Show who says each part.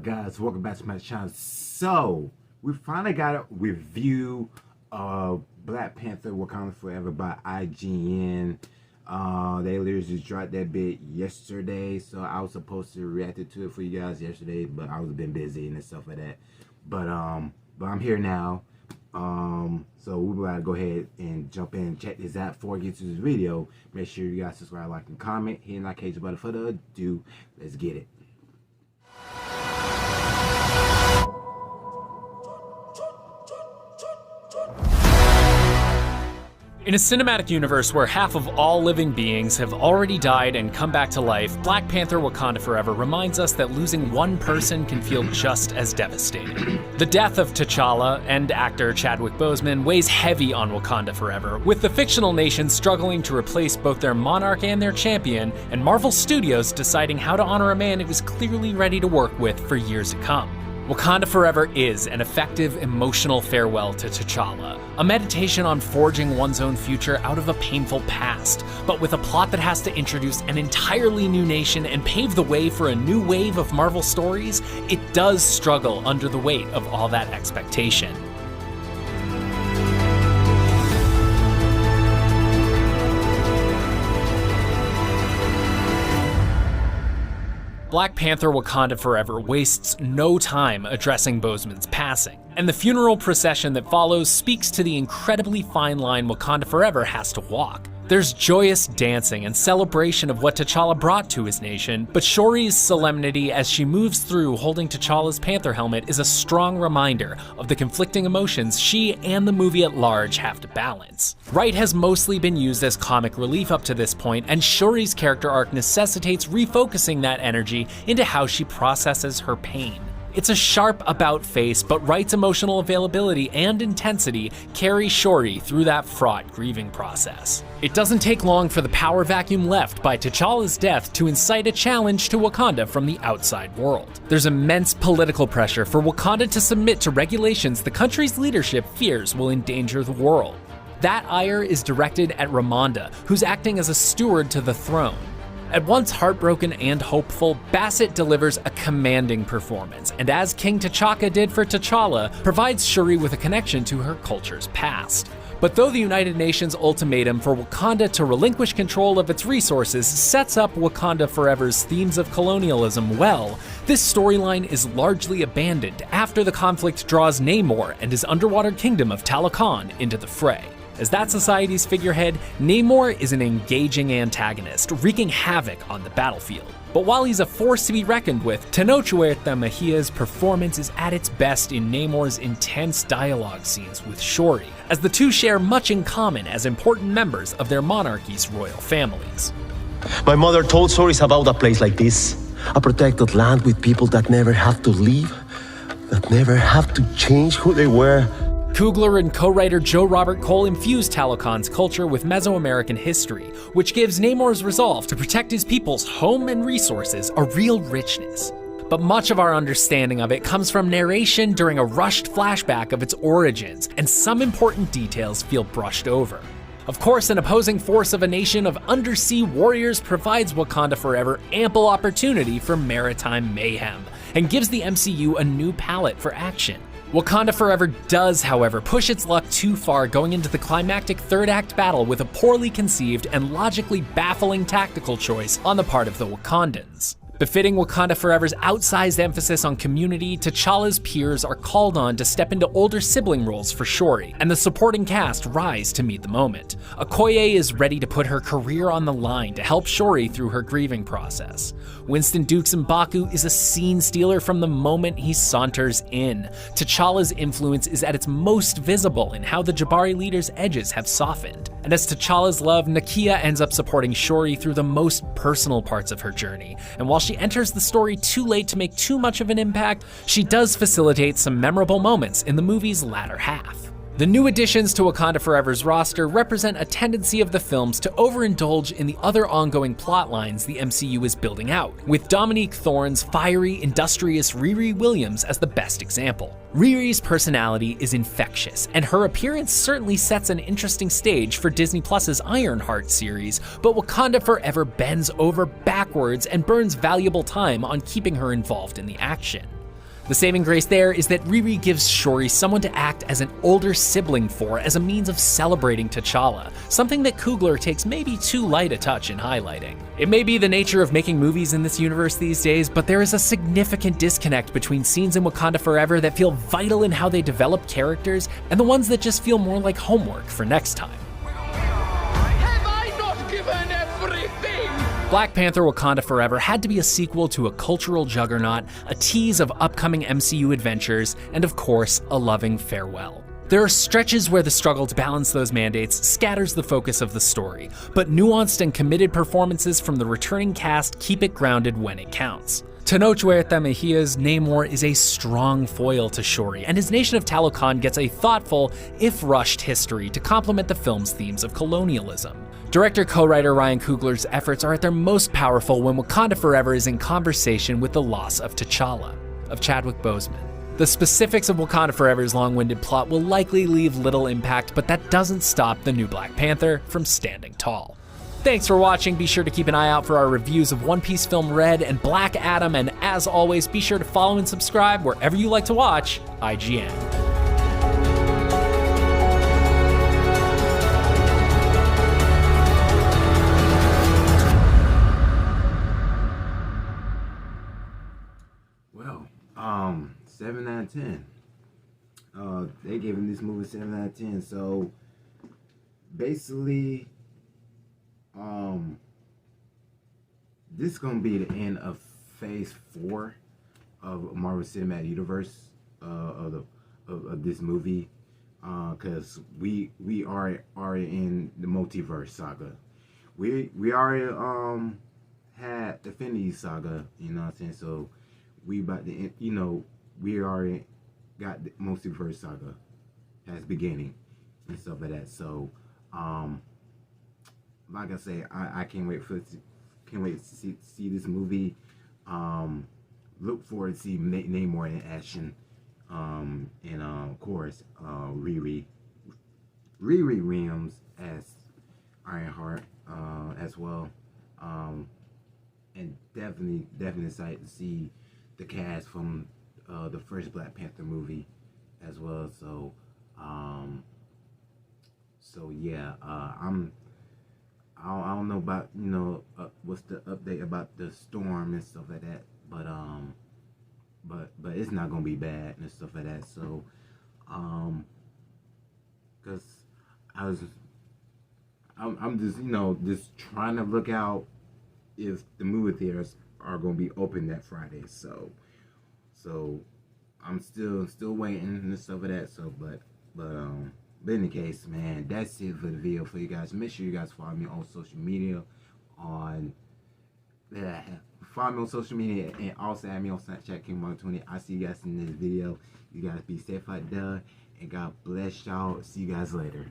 Speaker 1: up, guys? Welcome back to my channel. So we finally got a review of Black Panther Wakanda Forever by IGN. They literally just dropped that bit yesterday, so I was supposed to react to it for you guys yesterday, but I was a bit busy and stuff like that. But I'm here now. So we're about to go ahead and jump in and check this out before we get to this video. Make sure you guys subscribe, like, and comment. Hitting that cage button. Further ado, let's get it.
Speaker 2: In a cinematic universe where half of all living beings have already died and come back to life, Black Panther Wakanda Forever reminds us that losing one person can feel just as devastating. The death of T'Challa and actor Chadwick Boseman weighs heavy on Wakanda Forever, with the fictional nation struggling to replace both their monarch and their champion, and Marvel Studios deciding how to honor a man it was clearly ready to work with for years to come. Wakanda Forever is an effective, emotional farewell to T'Challa, a meditation on forging one's own future out of a painful past, but with a plot that has to introduce an entirely new nation and pave the way for a new wave of Marvel stories. It does struggle under the weight of all that expectation. Black Panther Wakanda Forever wastes no time addressing Boseman's passing, and the funeral procession that follows speaks to the incredibly fine line Wakanda Forever has to walk. There's joyous dancing and celebration of what T'Challa brought to his nation, but Shuri's solemnity as she moves through holding T'Challa's Panther helmet is a strong reminder of the conflicting emotions she and the movie at large have to balance. Right has mostly been used as comic relief up to this point, and Shuri's character arc necessitates refocusing that energy into how she processes her pain. It's a sharp about-face, but Wright's emotional availability and intensity carry Shuri through that fraught grieving process. It doesn't take long for the power vacuum left by T'Challa's death to incite a challenge to Wakanda from the outside world. There's immense political pressure for Wakanda to submit to regulations the country's leadership fears will endanger the world. That ire is directed at Ramonda, who's acting as a steward to the throne. At once heartbroken and hopeful, Bassett delivers a commanding performance, and as King T'Chaka did for T'Challa, provides Shuri with a connection to her culture's past. But though the United Nations ultimatum for Wakanda to relinquish control of its resources sets up Wakanda Forever's themes of colonialism well, this storyline is largely abandoned after the conflict draws Namor and his underwater kingdom of Talokan into the fray. As that society's figurehead, Namor is an engaging antagonist, wreaking havoc on the battlefield. But while he's a force to be reckoned with, Tenoch Huerta Mejia's performance is at its best in Namor's intense dialogue scenes with Shuri, as the two share much in common as important members of their monarchy's royal families.
Speaker 3: My mother told stories about a place like this, a protected land with people that never have to leave, that never have to change who they were.
Speaker 2: Coogler and co-writer Joe Robert Cole infused Talokan's culture with Mesoamerican history, which gives Namor's resolve to protect his people's home and resources a real richness. But much of our understanding of it comes from narration during a rushed flashback of its origins, and some important details feel brushed over. Of course, an opposing force of a nation of undersea warriors provides Wakanda Forever ample opportunity for maritime mayhem, and gives the MCU a new palette for action. Wakanda Forever does, however, push its luck too far, going into the climactic third act battle with a poorly conceived and logically baffling tactical choice on the part of the Wakandans. Befitting Wakanda Forever's outsized emphasis on community, T'Challa's peers are called on to step into older sibling roles for Shuri, and the supporting cast rise to meet the moment. Okoye is ready to put her career on the line to help Shuri through her grieving process. Winston Duke's M'Baku is a scene stealer from the moment he saunters in. T'Challa's influence is at its most visible in how the Jabari leader's edges have softened. And as T'Challa's love, Nakia ends up supporting Shuri through the most personal parts of her journey, and while she enters the story too late to make too much of an impact, she does facilitate some memorable moments in the movie's latter half. The new additions to Wakanda Forever's roster represent a tendency of the films to overindulge in the other ongoing plot lines the MCU is building out, with Dominique Thorne's fiery, industrious Riri Williams as the best example. Riri's personality is infectious, and her appearance certainly sets an interesting stage for Disney Plus's Ironheart series, but Wakanda Forever bends over backwards and burns valuable time on keeping her involved in the action. The saving grace there is that Riri gives Shuri someone to act as an older sibling for as a means of celebrating T'Challa, something that Coogler takes maybe too light a touch in highlighting. It may be the nature of making movies in this universe these days, but there is a significant disconnect between scenes in Wakanda Forever that feel vital in how they develop characters and the ones that just feel more like homework for next time.
Speaker 4: Have I not given everything?
Speaker 2: Black Panther Wakanda Forever had to be a sequel to a cultural juggernaut, a tease of upcoming MCU adventures, and of course, a loving farewell. There are stretches where the struggle to balance those mandates scatters the focus of the story, but nuanced and committed performances from the returning cast keep it grounded when it counts. Tenoch Huerta Mejia's Namor is a strong foil to Shuri, and his nation of Talokan gets a thoughtful, if rushed, history to complement the film's themes of colonialism. Director co-writer Ryan Coogler's efforts are at their most powerful when Wakanda Forever is in conversation with the loss of T'Challa, of Chadwick Boseman. The specifics of Wakanda Forever's long-winded plot will likely leave little impact, but that doesn't stop the new Black Panther from standing tall. Thanks for watching. Be sure to keep an eye out for our reviews of One Piece Film Red and Black Adam, and as always, be sure to follow and subscribe wherever you like to watch IGN.
Speaker 1: Well, 7 out of 10. They giving this movie 7 out of 10. So basically, this is gonna be the end of Phase 4 of Marvel Cinematic Universe of this movie, because we are in the multiverse saga. We already had Infinity Saga, you know what I'm saying? So we about to, you know, we already got the multiverse saga as beginning and stuff like that. So like I say, I can't wait to see this movie. Look forward to see Namor in action, and of course Riri Williams as Ironheart as well, and definitely excited to see the cast from the first Black Panther movie as well. So yeah, I don't know about, you know, what's the update about the storm and stuff like that, but it's not gonna be bad and stuff like that. So because I'm just, you know, just trying to look out if the movie theaters are gonna be open that Friday. So I'm still waiting and stuff like that. So but in any case, man, that's it for the video for you guys. Make sure you guys follow me on social media, and also add me on Snapchat, King120. I'll see you guys in this video. You guys be safe out there, and God bless y'all. See you guys later.